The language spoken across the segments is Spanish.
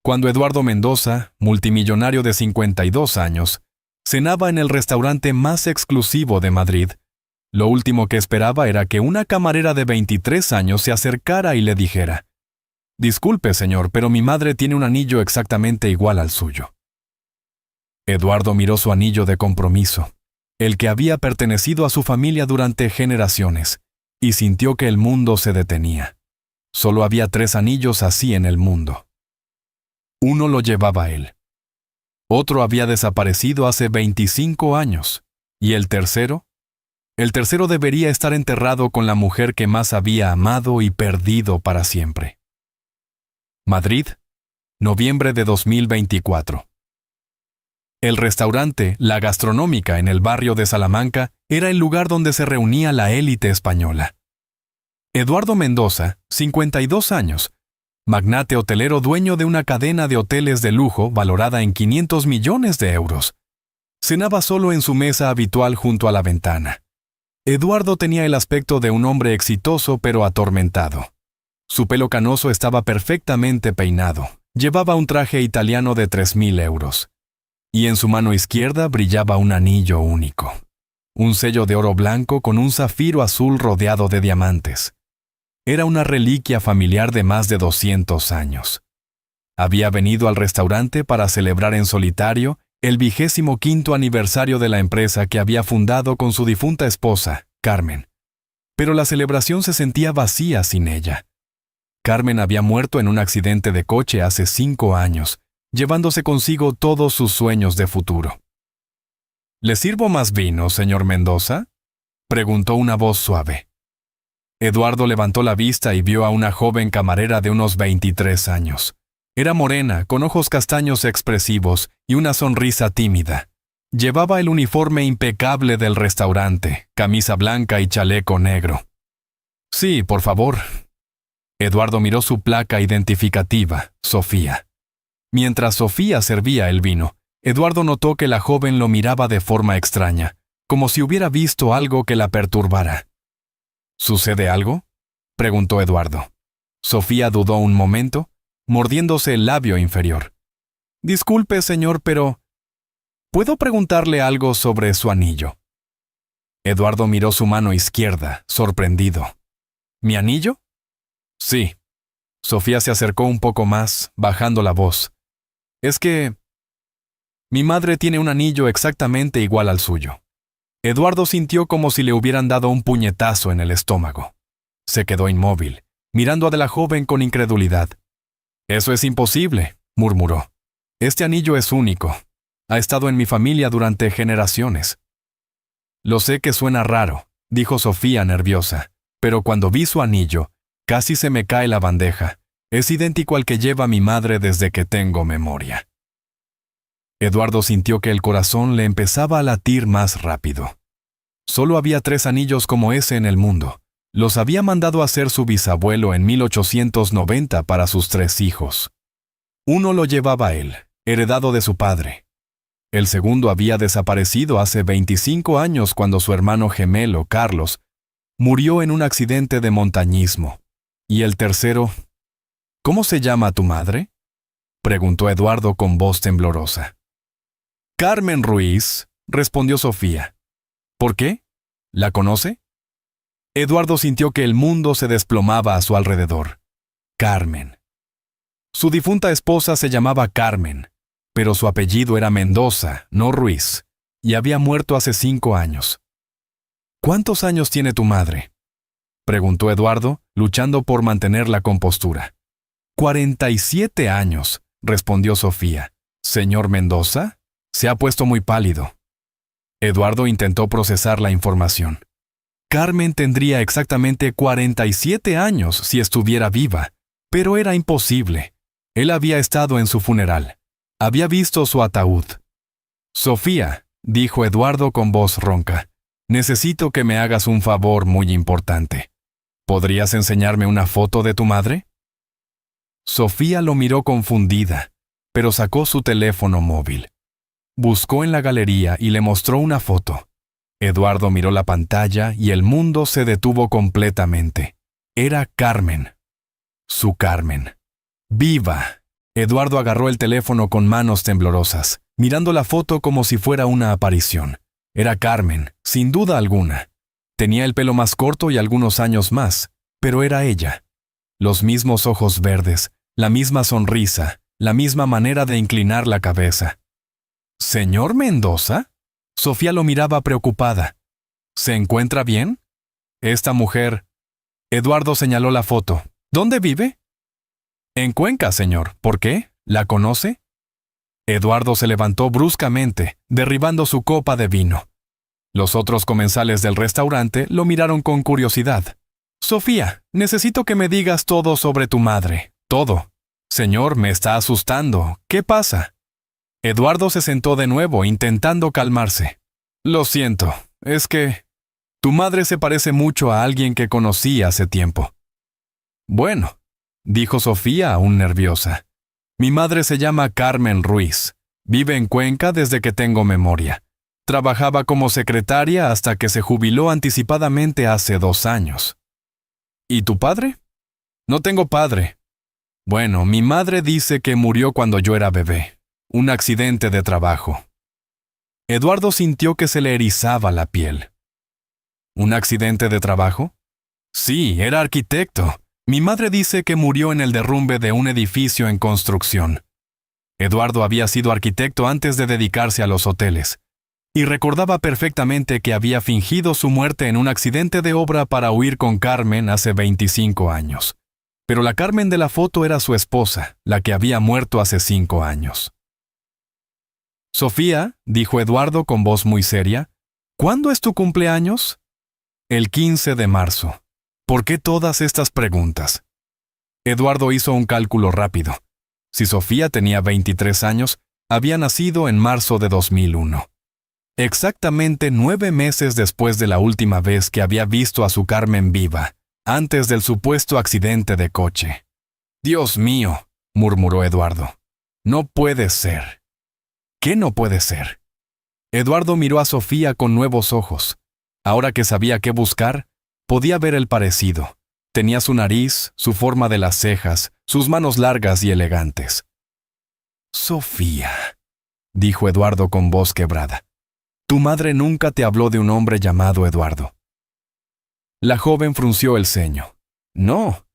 Cuando Eduardo Mendoza, multimillonario de 52 años, cenaba en el restaurante más exclusivo de Madrid, lo último que esperaba era que una camarera de 23 años se acercara y le dijera: «Disculpe, señor, pero mi madre tiene un anillo exactamente igual al suyo». Eduardo miró su anillo de compromiso, el que había pertenecido a su familia durante generaciones, y sintió que el mundo se detenía. Solo había 3 anillos así en el mundo. Uno lo llevaba él. Otro había desaparecido hace 25 años. ¿Y el tercero? El tercero debería estar enterrado con la mujer que más había amado y perdido para siempre. Madrid, noviembre de 2024. El restaurante La Gastronómica en el barrio de Salamanca era el lugar donde se reunía la élite española. Eduardo Mendoza, 52 años, magnate hotelero dueño de una cadena de hoteles de lujo valorada en 500 millones de euros, cenaba solo en su mesa habitual junto a la ventana. Eduardo tenía el aspecto de un hombre exitoso pero atormentado. Su pelo canoso estaba perfectamente peinado, llevaba un traje italiano de 3.000 euros. Y en su mano izquierda brillaba un anillo único, un sello de oro blanco con un zafiro azul rodeado de diamantes. Era una reliquia familiar de más de 200 años. Había venido al restaurante para celebrar en solitario el 25º aniversario de la empresa que había fundado con su difunta esposa, Carmen. Pero la celebración se sentía vacía sin ella. Carmen había muerto en un accidente de coche hace 5 años, llevándose consigo todos sus sueños de futuro. «¿Le sirvo más vino, señor Mendoza?», preguntó una voz suave. Eduardo levantó la vista y vio a una joven camarera de unos 23 años. Era morena, con ojos castaños expresivos y una sonrisa tímida. Llevaba el uniforme impecable del restaurante, camisa blanca y chaleco negro. «Sí, por favor». Eduardo miró su placa identificativa, Sofía. Mientras Sofía servía el vino, Eduardo notó que la joven lo miraba de forma extraña, como si hubiera visto algo que la perturbara. «¿Sucede algo?», preguntó Eduardo. Sofía dudó un momento, mordiéndose el labio inferior. «Disculpe, señor, pero ¿puedo preguntarle algo sobre su anillo?». Eduardo miró su mano izquierda, sorprendido. «¿Mi anillo?». «Sí». Sofía se acercó un poco más, bajando la voz. «Es que mi madre tiene un anillo exactamente igual al suyo». Eduardo sintió como si le hubieran dado un puñetazo en el estómago. Se quedó inmóvil, mirando a la joven con incredulidad. «Eso es imposible», murmuró. «Este anillo es único. Ha estado en mi familia durante generaciones». «Lo sé que suena raro», dijo Sofía nerviosa, «pero cuando vi su anillo, casi se me cae la bandeja. Es idéntico al que lleva mi madre desde que tengo memoria». Eduardo sintió que el corazón le empezaba a latir más rápido. Solo había 3 anillos como ese en el mundo. Los había mandado a hacer su bisabuelo en 1890 para sus 3 hijos. Uno lo llevaba él, heredado de su padre. El segundo había desaparecido hace 25 años cuando su hermano gemelo, Carlos, murió en un accidente de montañismo. Y el tercero... «¿Cómo se llama tu madre?», preguntó Eduardo con voz temblorosa. «Carmen Ruiz», respondió Sofía. «¿Por qué? ¿La conoce?». Eduardo sintió que el mundo se desplomaba a su alrededor. Carmen. Su difunta esposa se llamaba Carmen, pero su apellido era Mendoza, no Ruiz, y había muerto hace 5 años. «¿Cuántos años tiene tu madre?», preguntó Eduardo, luchando por mantener la compostura. «47 años», respondió Sofía. «¿Señor Mendoza?». Se ha puesto muy pálido. Eduardo intentó procesar la información. Carmen tendría exactamente 47 años si estuviera viva, pero era imposible. Él había estado en su funeral. Había visto su ataúd. «Sofía», dijo Eduardo con voz ronca, «necesito que me hagas un favor muy importante. ¿Podrías enseñarme una foto de tu madre?». Sofía lo miró confundida, pero sacó su teléfono móvil. Buscó en la galería y le mostró una foto. Eduardo miró la pantalla y el mundo se detuvo completamente. Era Carmen. Su Carmen. Viva. Eduardo agarró el teléfono con manos temblorosas, mirando la foto como si fuera una aparición. Era Carmen, sin duda alguna. Tenía el pelo más corto y algunos años más, pero era ella. Los mismos ojos verdes, la misma sonrisa, la misma manera de inclinar la cabeza. ¿Señor Mendoza? Sofía lo miraba preocupada. ¿Se encuentra bien? Esta mujer... Eduardo señaló la foto. ¿Dónde vive? En Cuenca, señor. ¿Por qué? ¿La conoce? Eduardo se levantó bruscamente, derribando su copa de vino. Los otros comensales del restaurante lo miraron con curiosidad. Sofía, necesito que me digas todo sobre tu madre. Todo. Señor, me está asustando. ¿Qué pasa? Eduardo se sentó de nuevo, intentando calmarse. Lo siento, es que... Tu madre se parece mucho a alguien que conocí hace tiempo. Bueno, dijo Sofía aún nerviosa. Mi madre se llama Carmen Ruiz. Vive en Cuenca desde que tengo memoria. Trabajaba como secretaria hasta que se jubiló anticipadamente hace 2 años. ¿Y tu padre? No tengo padre. Bueno, mi madre dice que murió cuando yo era bebé. Un accidente de trabajo. Eduardo sintió que se le erizaba la piel. ¿Un accidente de trabajo? Sí, era arquitecto. Mi madre dice que murió en el derrumbe de un edificio en construcción. Eduardo había sido arquitecto antes de dedicarse a los hoteles, y recordaba perfectamente que había fingido su muerte en un accidente de obra para huir con Carmen hace 25 años. Pero la Carmen de la foto era su esposa, la que había muerto hace 5 años. Sofía, dijo Eduardo con voz muy seria, ¿cuándo es tu cumpleaños? El 15 de marzo. ¿Por qué todas estas preguntas? Eduardo hizo un cálculo rápido. Si Sofía tenía 23 años, había nacido en marzo de 2001. Exactamente 9 meses después de la última vez que había visto a su Carmen viva, antes del supuesto accidente de coche. Dios mío, murmuró Eduardo. No puede ser. ¿Qué no puede ser? Eduardo miró a Sofía con nuevos ojos. Ahora que sabía qué buscar, podía ver el parecido. Tenía su nariz, su forma de las cejas, sus manos largas y elegantes. Sofía, dijo Eduardo con voz quebrada. Tu madre nunca te habló de un hombre llamado Eduardo. La joven frunció el ceño. No.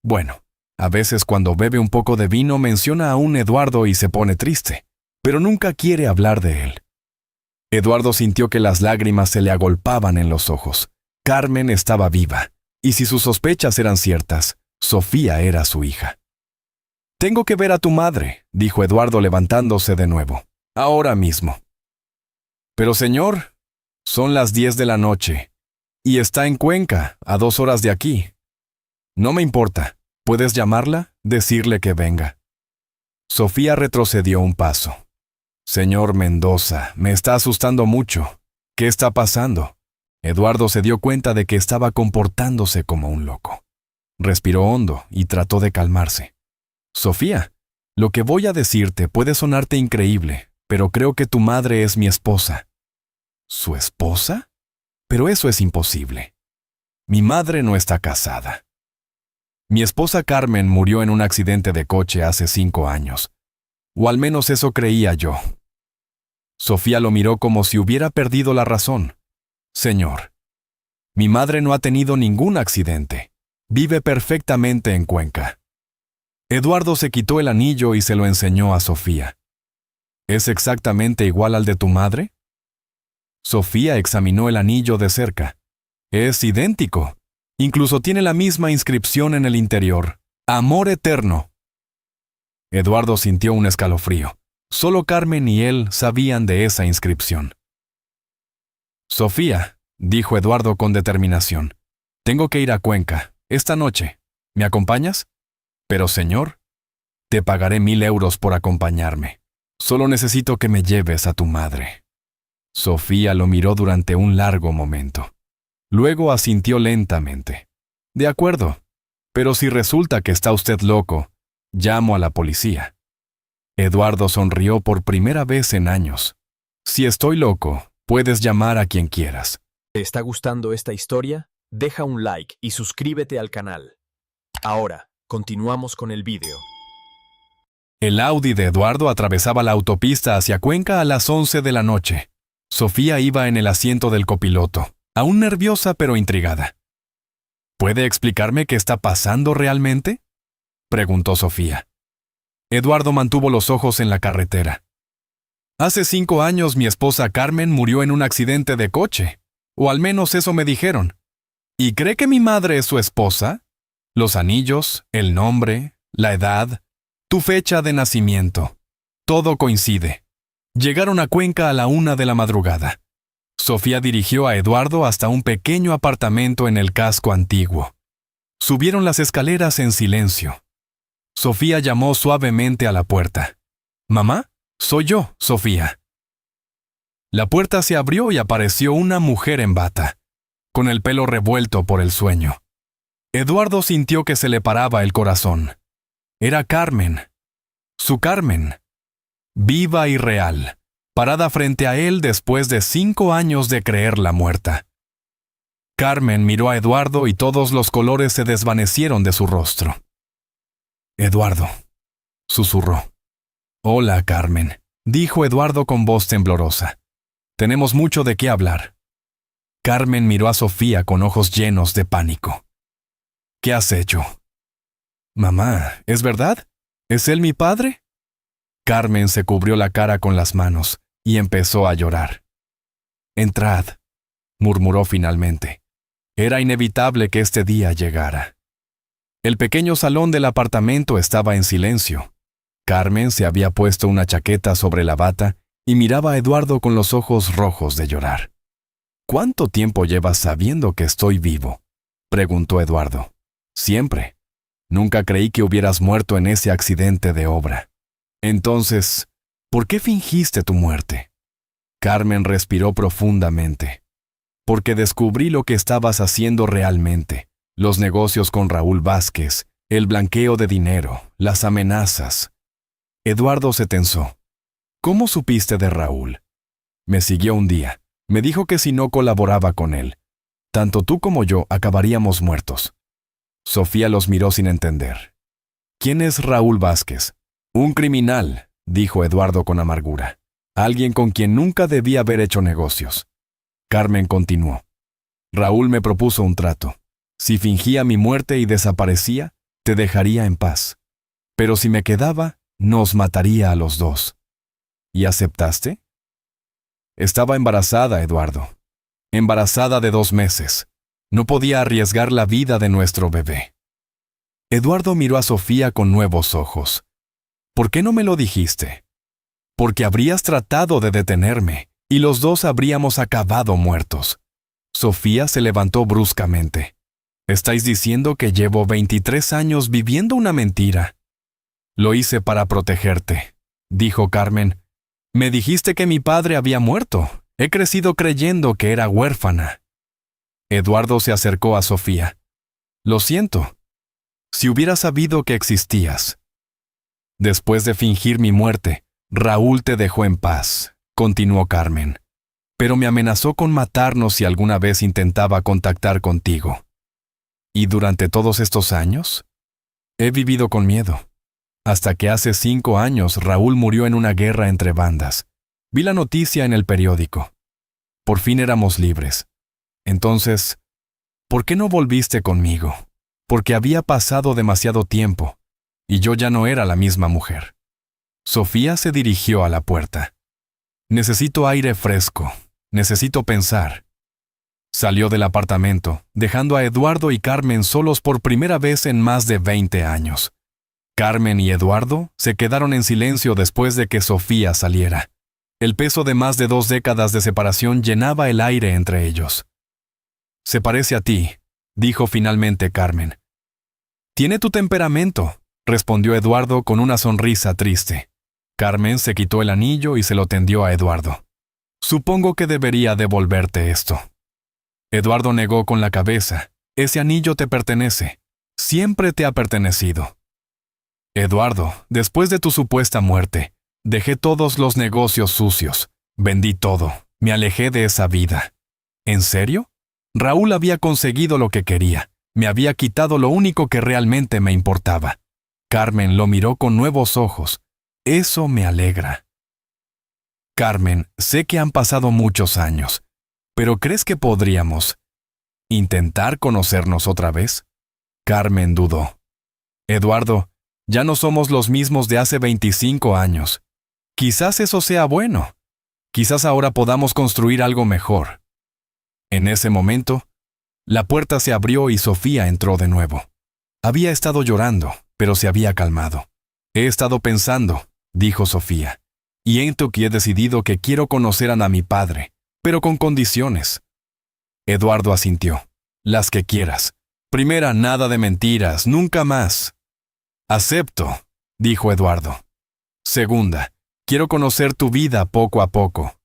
Bueno, a veces cuando bebe un poco de vino menciona a un Eduardo y se pone triste, pero nunca quiere hablar de él. Eduardo sintió que las lágrimas se le agolpaban en los ojos. Carmen estaba viva, y si sus sospechas eran ciertas, Sofía era su hija. Tengo que ver a tu madre, dijo Eduardo levantándose de nuevo. Ahora mismo. Pero señor, son las 10 de la noche, y está en Cuenca, a 2 horas de aquí. No me importa. ¿Puedes llamarla? Decirle que venga. Sofía retrocedió un paso. Señor Mendoza, me está asustando mucho. ¿Qué está pasando? Eduardo se dio cuenta de que estaba comportándose como un loco. Respiró hondo y trató de calmarse. Sofía, lo que voy a decirte puede sonarte increíble, pero creo que tu madre es mi esposa. ¿Su esposa? Pero eso es imposible. Mi madre no está casada. Mi esposa Carmen murió en un accidente de coche hace 5 años. O al menos eso creía yo. Sofía lo miró como si hubiera perdido la razón. Señor, mi madre no ha tenido ningún accidente. Vive perfectamente en Cuenca. Eduardo se quitó el anillo y se lo enseñó a Sofía. ¿Es exactamente igual al de tu madre? Sofía examinó el anillo de cerca. Es idéntico. Incluso tiene la misma inscripción en el interior. Amor eterno. Eduardo sintió un escalofrío. Solo Carmen y él sabían de esa inscripción. Sofía, dijo Eduardo con determinación, tengo que ir a Cuenca, esta noche. ¿Me acompañas? Pero señor, te pagaré 1,000 euros por acompañarme. Solo necesito que me lleves a tu madre. Sofía lo miró durante un largo momento. Luego asintió lentamente. De acuerdo, pero si resulta que está usted loco, llamo a la policía. Eduardo sonrió por primera vez en años. Si estoy loco, puedes llamar a quien quieras. ¿Te está gustando esta historia? Deja un like y suscríbete al canal. Ahora, continuamos con el vídeo. El Audi de Eduardo atravesaba la autopista hacia Cuenca a las 11 de la noche. Sofía iba en el asiento del copiloto, aún nerviosa pero intrigada. ¿Puede explicarme qué está pasando realmente?, preguntó Sofía. Eduardo mantuvo los ojos en la carretera. Hace 5 años mi esposa Carmen murió en un accidente de coche, o al menos eso me dijeron. ¿Y cree que mi madre es su esposa? Los anillos, el nombre, la edad, tu fecha de nacimiento. Todo coincide. Llegaron a Cuenca a la 1 de la madrugada. Sofía dirigió a Eduardo hasta un pequeño apartamento en el casco antiguo. Subieron las escaleras en silencio. Sofía llamó suavemente a la puerta. «Mamá, soy yo, Sofía». La puerta se abrió y apareció una mujer en bata, con el pelo revuelto por el sueño. Eduardo sintió que se le paraba el corazón. Era Carmen. Su Carmen. Viva y real, parada frente a él después de 5 años de creerla muerta. Carmen miró a Eduardo y todos los colores se desvanecieron de su rostro. «Eduardo», susurró. «Hola, Carmen», dijo Eduardo con voz temblorosa. «Tenemos mucho de qué hablar». Carmen miró a Sofía con ojos llenos de pánico. «¿Qué has hecho?» «Mamá, ¿es verdad? ¿Es él mi padre?» Carmen se cubrió la cara con las manos y empezó a llorar. «Entrad», murmuró finalmente. Era inevitable que este día llegara. El pequeño salón del apartamento estaba en silencio. Carmen se había puesto una chaqueta sobre la bata y miraba a Eduardo con los ojos rojos de llorar. «¿Cuánto tiempo llevas sabiendo que estoy vivo?», preguntó Eduardo. «Siempre. Nunca creí que hubieras muerto en ese accidente de obra. Entonces, ¿por qué fingiste tu muerte?». Carmen respiró profundamente. «Porque descubrí lo que estabas haciendo realmente. Los negocios con Raúl Vázquez, el blanqueo de dinero, las amenazas». Eduardo se tensó. «¿Cómo supiste de Raúl?». «Me siguió un día. Me dijo que si no colaboraba con él, tanto tú como yo acabaríamos muertos». Sofía los miró sin entender. «¿Quién es Raúl Vázquez?». «Un criminal», dijo Eduardo con amargura. «Alguien con quien nunca debí haber hecho negocios». Carmen continuó. «Raúl me propuso un trato. Si fingía mi muerte y desaparecía, te dejaría en paz. Pero si me quedaba, nos mataría a los dos». «¿Y aceptaste?». «Estaba embarazada, Eduardo. Embarazada de 2 meses. No podía arriesgar la vida de nuestro bebé». Eduardo miró a Sofía con nuevos ojos. «¿Por qué no me lo dijiste?». «Porque habrías tratado de detenerme, y los dos habríamos acabado muertos». Sofía se levantó bruscamente. «¿Estáis diciendo que llevo 23 años viviendo una mentira?». «Lo hice para protegerte», dijo Carmen. «Me dijiste que mi padre había muerto. He crecido creyendo que era huérfana». Eduardo se acercó a Sofía. «Lo siento. Si hubiera sabido que existías». «Después de fingir mi muerte, Raúl te dejó en paz», continuó Carmen. «Pero me amenazó con matarnos si alguna vez intentaba contactar contigo». «¿Y durante todos estos años?». «He vivido con miedo. Hasta que hace 5 años Raúl murió en una guerra entre bandas. Vi la noticia en el periódico. Por fin éramos libres. Entonces, ¿por qué no volviste conmigo?». «Porque había pasado demasiado tiempo, y yo ya no era la misma mujer». Sofía se dirigió a la puerta. «Necesito aire fresco. Necesito pensar». Salió del apartamento, dejando a Eduardo y Carmen solos por primera vez en más de 20 años. Carmen y Eduardo se quedaron en silencio después de que Sofía saliera. El peso de más de 2 décadas de separación llenaba el aire entre ellos. «Se parece a ti», dijo finalmente Carmen. «Tiene tu temperamento», respondió Eduardo con una sonrisa triste. Carmen se quitó el anillo y se lo tendió a Eduardo. «Supongo que debería devolverte esto». Eduardo negó con la cabeza. «Ese anillo te pertenece. Siempre te ha pertenecido». «Eduardo, después de tu supuesta muerte, dejé todos los negocios sucios. Vendí todo. Me alejé de esa vida». «¿En serio?». Raúl había conseguido lo que quería. Me había quitado lo único que realmente me importaba. Carmen lo miró con nuevos ojos, Eso me alegra. Carmen, sé que han pasado muchos años, pero ¿crees que podríamos intentar conocernos otra vez? Carmen dudó. Eduardo, ya no somos los mismos de hace 25 años. Quizás eso sea bueno. Quizás ahora podamos construir algo mejor. En ese momento, la puerta se abrió y Sofía entró de nuevo. Había estado llorando, pero se había calmado. He estado pensando, dijo Sofía, y he decidido que quiero conocer a mi padre, pero con condiciones. Eduardo asintió. Las que quieras. Primera, nada de mentiras, nunca más. Acepto, dijo Eduardo. Segunda, quiero conocer tu vida poco a poco.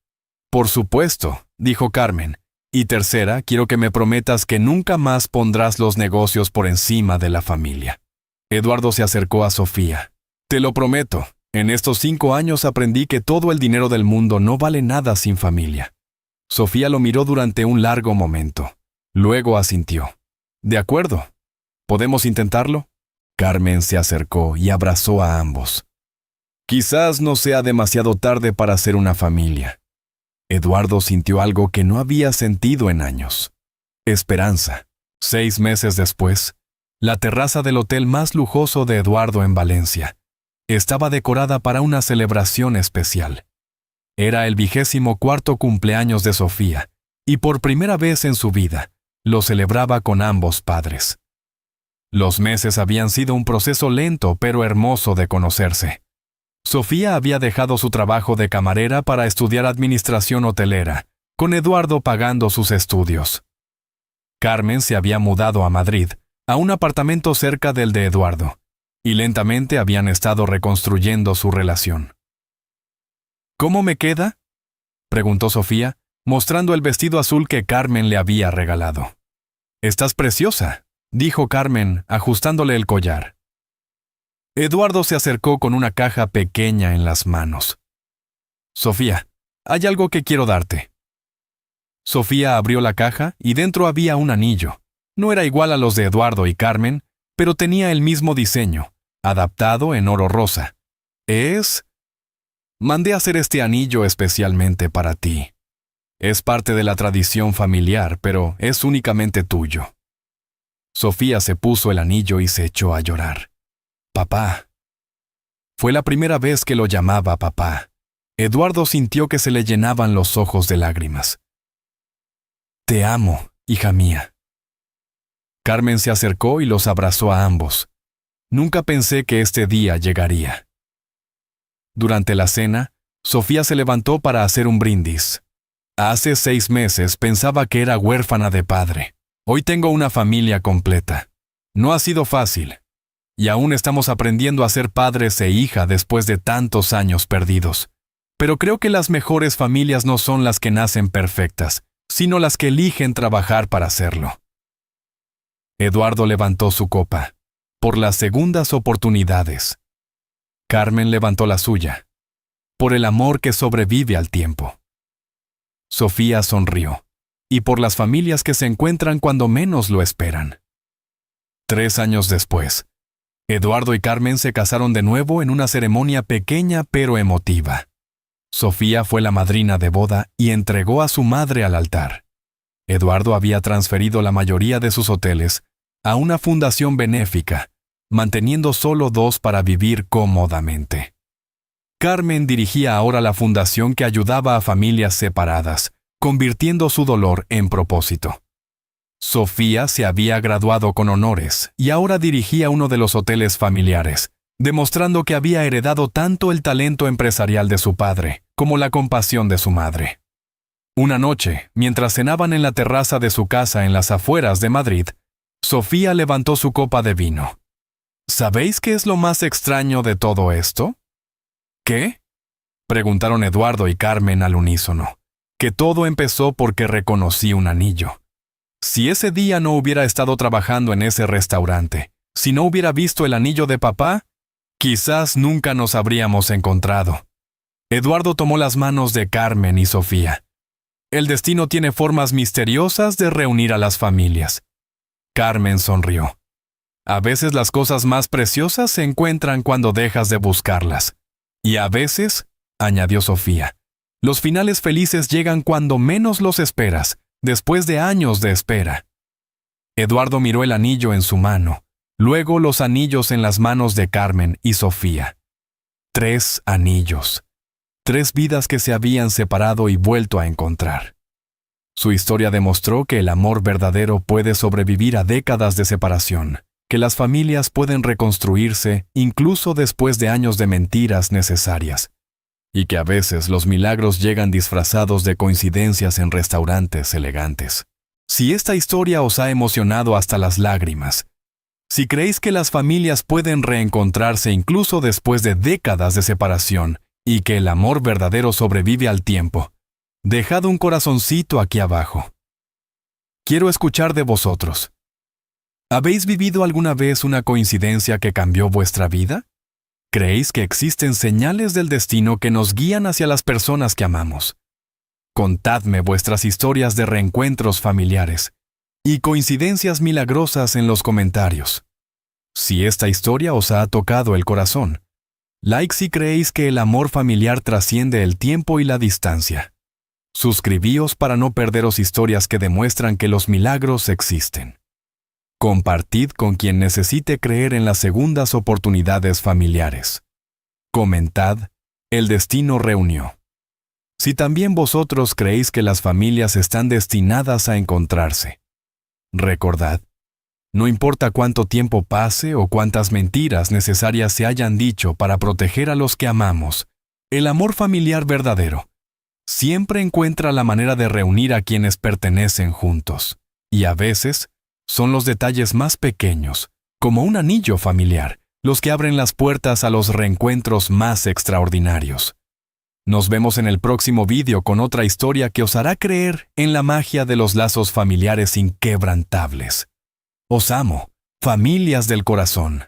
Por supuesto, dijo Carmen. Y tercera, quiero que me prometas que nunca más pondrás los negocios por encima de la familia. Eduardo se acercó a Sofía. Te lo prometo, en estos 5 años aprendí que todo el dinero del mundo no vale nada sin familia. Sofía lo miró durante un largo momento. Luego asintió. De acuerdo. ¿Podemos intentarlo? Carmen se acercó y abrazó a ambos. Quizás no sea demasiado tarde para hacer una familia. Eduardo sintió algo que no había sentido en años. Esperanza. 6 meses después, la terraza del hotel más lujoso de Eduardo en Valencia estaba decorada para una celebración especial. Era el 24º cumpleaños de Sofía, y por primera vez en su vida, lo celebraba con ambos padres. Los meses habían sido un proceso lento pero hermoso de conocerse. Sofía había dejado su trabajo de camarera para estudiar administración hotelera, con Eduardo pagando sus estudios. Carmen se había mudado a Madrid, a un apartamento cerca del de Eduardo, y lentamente habían estado reconstruyendo su relación. ¿Cómo me queda?, preguntó Sofía, mostrando el vestido azul que Carmen le había regalado. «Estás preciosa», dijo Carmen, ajustándole el collar. Eduardo se acercó con una caja pequeña en las manos. «Sofía, hay algo que quiero darte». Sofía abrió la caja y dentro había un anillo. No era igual a los de Eduardo y Carmen, pero tenía el mismo diseño, adaptado en oro rosa. Mandé hacer este anillo especialmente para ti. Es parte de la tradición familiar, pero es únicamente tuyo. Sofía se puso el anillo y se echó a llorar. Papá. Fue la primera vez que lo llamaba papá. Eduardo sintió que se le llenaban los ojos de lágrimas. Te amo, hija mía. Carmen se acercó y los abrazó a ambos. Nunca pensé que este día llegaría. Durante la cena, Sofía se levantó para hacer un brindis. Hace 6 meses pensaba que era huérfana de padre. Hoy tengo una familia completa. No ha sido fácil. Y aún estamos aprendiendo a ser padres e hija después de tantos años perdidos. Pero creo que las mejores familias no son las que nacen perfectas, sino las que eligen trabajar para hacerlo. Eduardo levantó su copa. Por las segundas oportunidades. Carmen levantó la suya. Por el amor que sobrevive al tiempo. Sofía sonrió. Y por las familias que se encuentran cuando menos lo esperan. 3 años después, Eduardo y Carmen se casaron de nuevo en una ceremonia pequeña pero emotiva. Sofía fue la madrina de boda y entregó a su madre al altar. Eduardo había transferido la mayoría de sus hoteles a una fundación benéfica, manteniendo solo 2 para vivir cómodamente. Carmen dirigía ahora la fundación que ayudaba a familias separadas, convirtiendo su dolor en propósito. Sofía se había graduado con honores y ahora dirigía uno de los hoteles familiares, demostrando que había heredado tanto el talento empresarial de su padre como la compasión de su madre. Una noche, mientras cenaban en la terraza de su casa en las afueras de Madrid, Sofía levantó su copa de vino. ¿Sabéis qué es lo más extraño de todo esto? ¿Qué? Preguntaron Eduardo y Carmen al unísono. Que todo empezó porque reconocí un anillo. Si ese día no hubiera estado trabajando en ese restaurante, si no hubiera visto el anillo de papá, quizás nunca nos habríamos encontrado. Eduardo tomó las manos de Carmen y Sofía. El destino tiene formas misteriosas de reunir a las familias. Carmen sonrió. A veces las cosas más preciosas se encuentran cuando dejas de buscarlas. Y a veces, añadió Sofía, los finales felices llegan cuando menos los esperas, después de años de espera. Eduardo miró el anillo en su mano, luego los anillos en las manos de Carmen y Sofía. 3 anillos. 3 vidas que se habían separado y vuelto a encontrar. Su historia demostró que el amor verdadero puede sobrevivir a décadas de separación, que las familias pueden reconstruirse incluso después de años de mentiras necesarias, y que a veces los milagros llegan disfrazados de coincidencias en restaurantes elegantes. Si esta historia os ha emocionado hasta las lágrimas, si creéis que las familias pueden reencontrarse incluso después de décadas de separación y que el amor verdadero sobrevive al tiempo, dejad un corazoncito aquí abajo. Quiero escuchar de vosotros. ¿Habéis vivido alguna vez una coincidencia que cambió vuestra vida? ¿Creéis que existen señales del destino que nos guían hacia las personas que amamos? Contadme vuestras historias de reencuentros familiares y coincidencias milagrosas en los comentarios. Si esta historia os ha tocado el corazón, like si creéis que el amor familiar trasciende el tiempo y la distancia. Suscribíos para no perderos historias que demuestran que los milagros existen. Compartid con quien necesite creer en las segundas oportunidades familiares. Comentad, el destino reunió. Si también vosotros creéis que las familias están destinadas a encontrarse, recordad, no importa cuánto tiempo pase o cuántas mentiras necesarias se hayan dicho para proteger a los que amamos, el amor familiar verdadero siempre encuentra la manera de reunir a quienes pertenecen juntos, y a veces son los detalles más pequeños, como un anillo familiar, los que abren las puertas a los reencuentros más extraordinarios. Nos vemos en el próximo vídeo con otra historia que os hará creer en la magia de los lazos familiares inquebrantables. Os amo, familias del corazón.